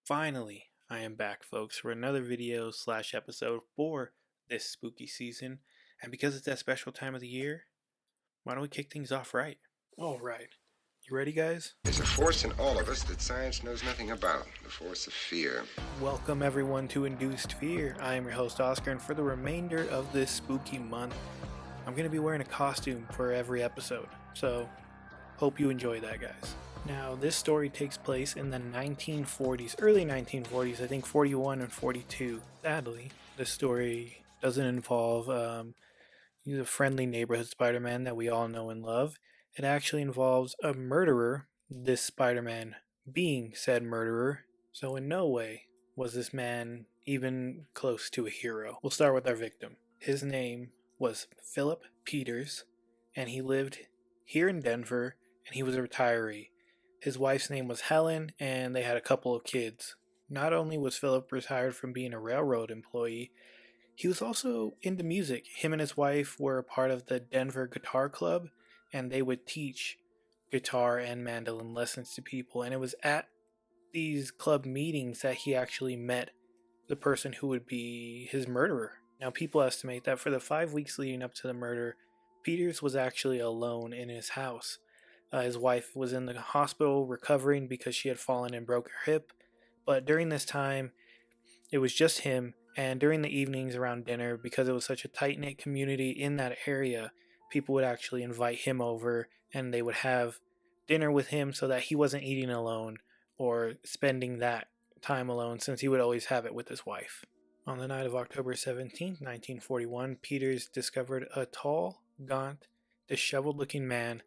Finally, I am back, folks, for another video slash episode for this spooky season. And because it's that special time of the year, why don't we kick things off right? All right. You ready, guys? There's a force in all of us that science knows nothing about, the force of fear. Welcome, everyone, to Induced Fear. I am your host, Oscar, and for the remainder of this spooky month, I'm going to be wearing a costume for every episode. So, hope you enjoy that, guys. Now, this story takes place in the 1940s, early 1940s, I think 41 and 42. Sadly, this story doesn't involve the friendly neighborhood Spider-Man that we all know and love. It actually involves a murderer, this Spider-Man being said murderer. So in no way was this man even close to a hero. We'll start with our victim. His name was Philip Peters, and he lived here in Denver, and he was a retiree. His wife's name was Helen, and they had a couple of kids. Not only was Philip retired from being a railroad employee, he was also into music. Him and his wife were a part of the Denver Guitar Club, and they would teach guitar and mandolin lessons to people. And it was at these club meetings that he actually met the person who would be his murderer. Now, people estimate that for the 5 weeks leading up to the murder, Peters was actually alone in his house. His wife was in the hospital recovering because she had fallen and broke her hip. But during this time, it was just him. And during the evenings around dinner, because it was such a tight knit community in that area, people would actually invite him over and they would have dinner with him so that he wasn't eating alone or spending that time alone, since he would always have it with his wife. On the night of October 17th, 1941, Peters discovered a tall, gaunt, disheveled looking man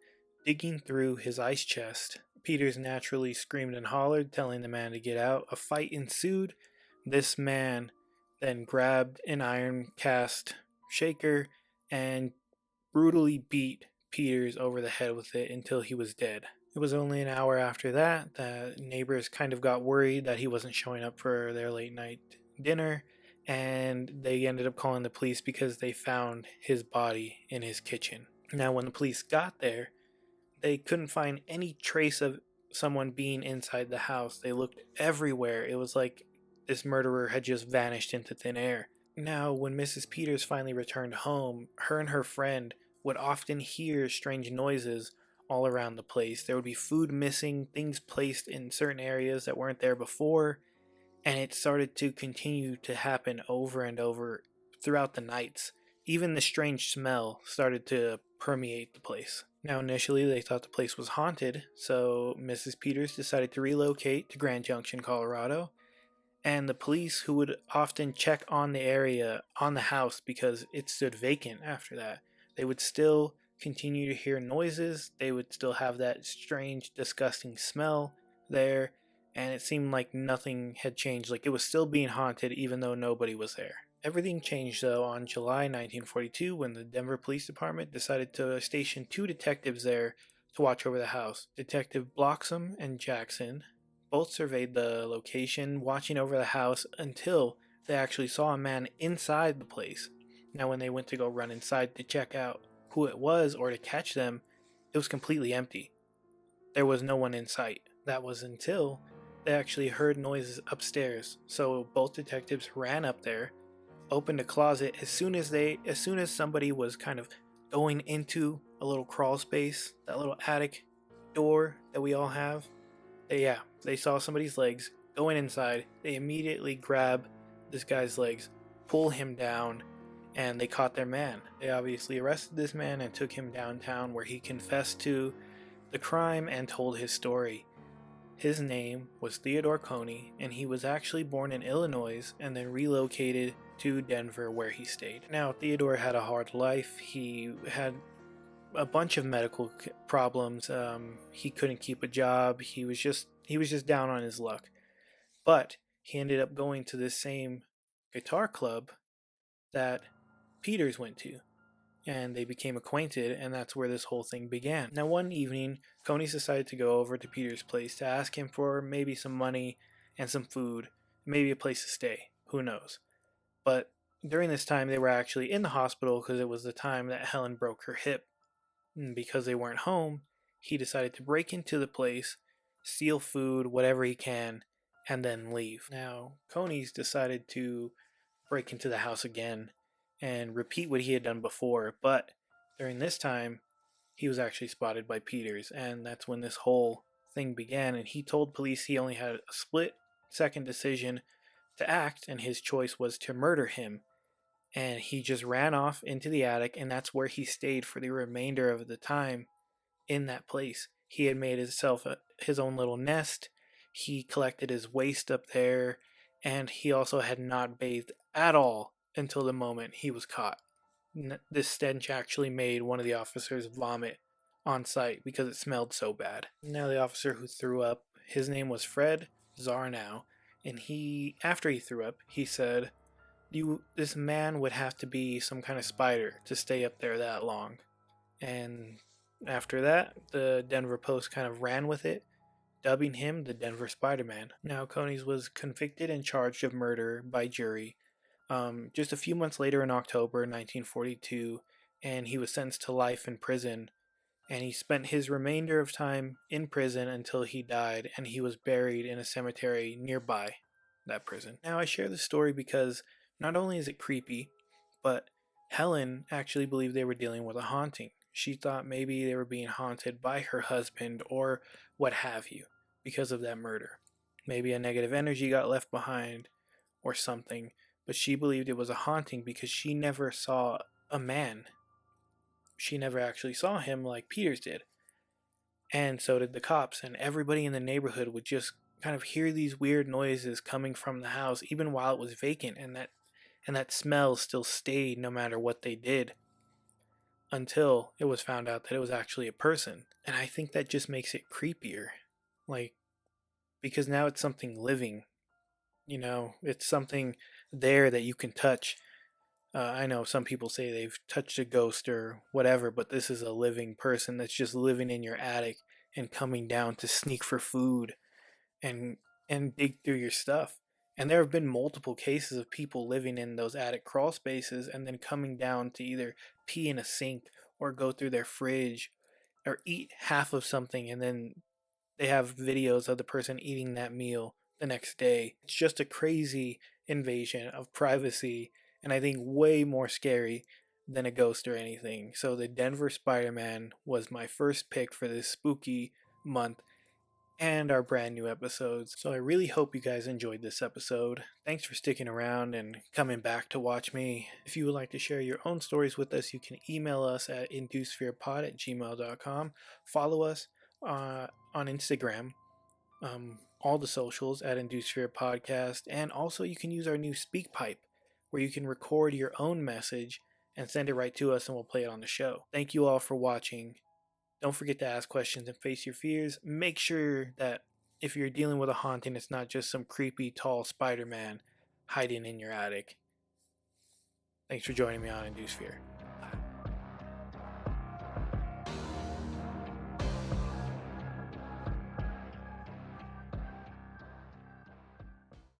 digging through his ice chest. Peters naturally screamed and hollered, telling the man to get out. A fight ensued. This man then grabbed an iron cast shaker and brutally beat Peters over the head with it until he was dead. It was only an hour after that that neighbors kind of got worried that he wasn't showing up for their late night dinner, and they ended up calling the police because they found his body in his kitchen. Now, when the police got there, they couldn't find any trace of someone being inside the house. They looked everywhere. It was like this murderer had just vanished into thin air. Now, when Mrs. Peters finally returned home, her and her friend would often hear strange noises all around the place. There would be food missing, things placed in certain areas that weren't there before, and it started to continue to happen over and over throughout the nights. Even the strange smell started to permeate the place. Now, initially, they thought the place was haunted, so Mrs. Peters decided to relocate to Grand Junction, Colorado. And the police, who would often check on the area, on the house, because it stood vacant after that, they would still continue to hear noises. They would still have that strange, disgusting smell there, and it seemed like nothing had changed. Like it was still being haunted, even though nobody was there. Everything changed, though, on July 1942 when the Denver Police Department decided to station 2 detectives there to watch over the house. Detective Bloxam and Jackson both surveyed the location, watching over the house until they actually saw a man inside the place. Now, when they went to go run inside to check out who it was or to catch them, it was completely empty. There was no one in sight. That was until they actually heard noises upstairs. So both detectives ran up there, opened a closet. As soon as somebody was kind of going into a little crawl space, that little attic door that we all have, they saw somebody's legs going inside. They immediately grab this guy's legs, pull him down, and they caught their man. They obviously arrested this man and took him downtown, where he confessed to the crime and told his story. His name was Theodore Coney, and he was actually born in Illinois and then relocated to Denver, where he stayed. Now, Theodore had a hard life. He had a bunch of medical problems. He couldn't keep a job. He was just down on his luck. But he ended up going to this same guitar club that Peters went to, and they became acquainted, and that's where this whole thing began. Now, one evening, Coney decided to go over to Peters' place to ask him for maybe some money and some food, maybe a place to stay. Who knows? But during this time, they were actually in the hospital because it was the time that Helen broke her hip. And because they weren't home, he decided to break into the place, steal food, whatever he can, and then leave. Now, Coney's decided to break into the house again and repeat what he had done before, but during this time, he was actually spotted by Peters, and that's when this whole thing began. And he told police he only had a split second decision to act, and his choice was to murder him. And he just ran off into the attic, and that's where he stayed for the remainder of the time in that place. He had made his own little nest. He collected his waste up there, and he also had not bathed at all until the moment he was caught. This stench actually made one of the officers vomit on site because it smelled so bad. Now, the officer who threw up, his name was Fred Zarnow, and after he threw up, he said, this man would have to be some kind of spider to stay up there that long. And after that, the Denver Post kind of ran with it, dubbing him the Denver Spider-Man. Now, Coneys was convicted and charged of murder by jury just a few months later in October 1942, and he was sentenced to life in prison. And he spent his remainder of time in prison until he died, and he was buried in a cemetery nearby that prison. Now, I share this story because not only is it creepy, but Helen actually believed they were dealing with a haunting. She thought maybe they were being haunted by her husband or what have you because of that murder. Maybe a negative energy got left behind or something, but she believed it was a haunting because she never saw a man. She never actually saw him like Peters did. And so did the cops, and everybody in the neighborhood would just kind of hear these weird noises coming from the house even while it was vacant, and that smell still stayed no matter what they did, until it was found out that it was actually a person. And I think that just makes it creepier. Like, because now it's something living. It's something there that you can touch. I know some people say they've touched a ghost or whatever, but this is a living person that's just living in your attic and coming down to sneak for food and dig through your stuff. And there have been multiple cases of people living in those attic crawl spaces and then coming down to either pee in a sink or go through their fridge or eat half of something, and then they have videos of the person eating that meal the next day. It's just a crazy invasion of privacy, and I think way more scary than a ghost or anything. So the Denver Spider-Man was my first pick for this spooky month and our brand new episodes. So I really hope you guys enjoyed this episode. Thanks for sticking around and coming back to watch me. If you would like to share your own stories with us, you can email us at inducedfearpod@gmail.com. Follow us on Instagram, all the socials at Induced Fear Podcast, and also you can use our new SpeakPipe, where you can record your own message and send it right to us, and we'll play it on the show. Thank you all for watching. Don't forget to ask questions and face your fears. Make sure that if you're dealing with a haunting, it's not just some creepy, tall Spider-Man hiding in your attic. Thanks for joining me on Induced Fear.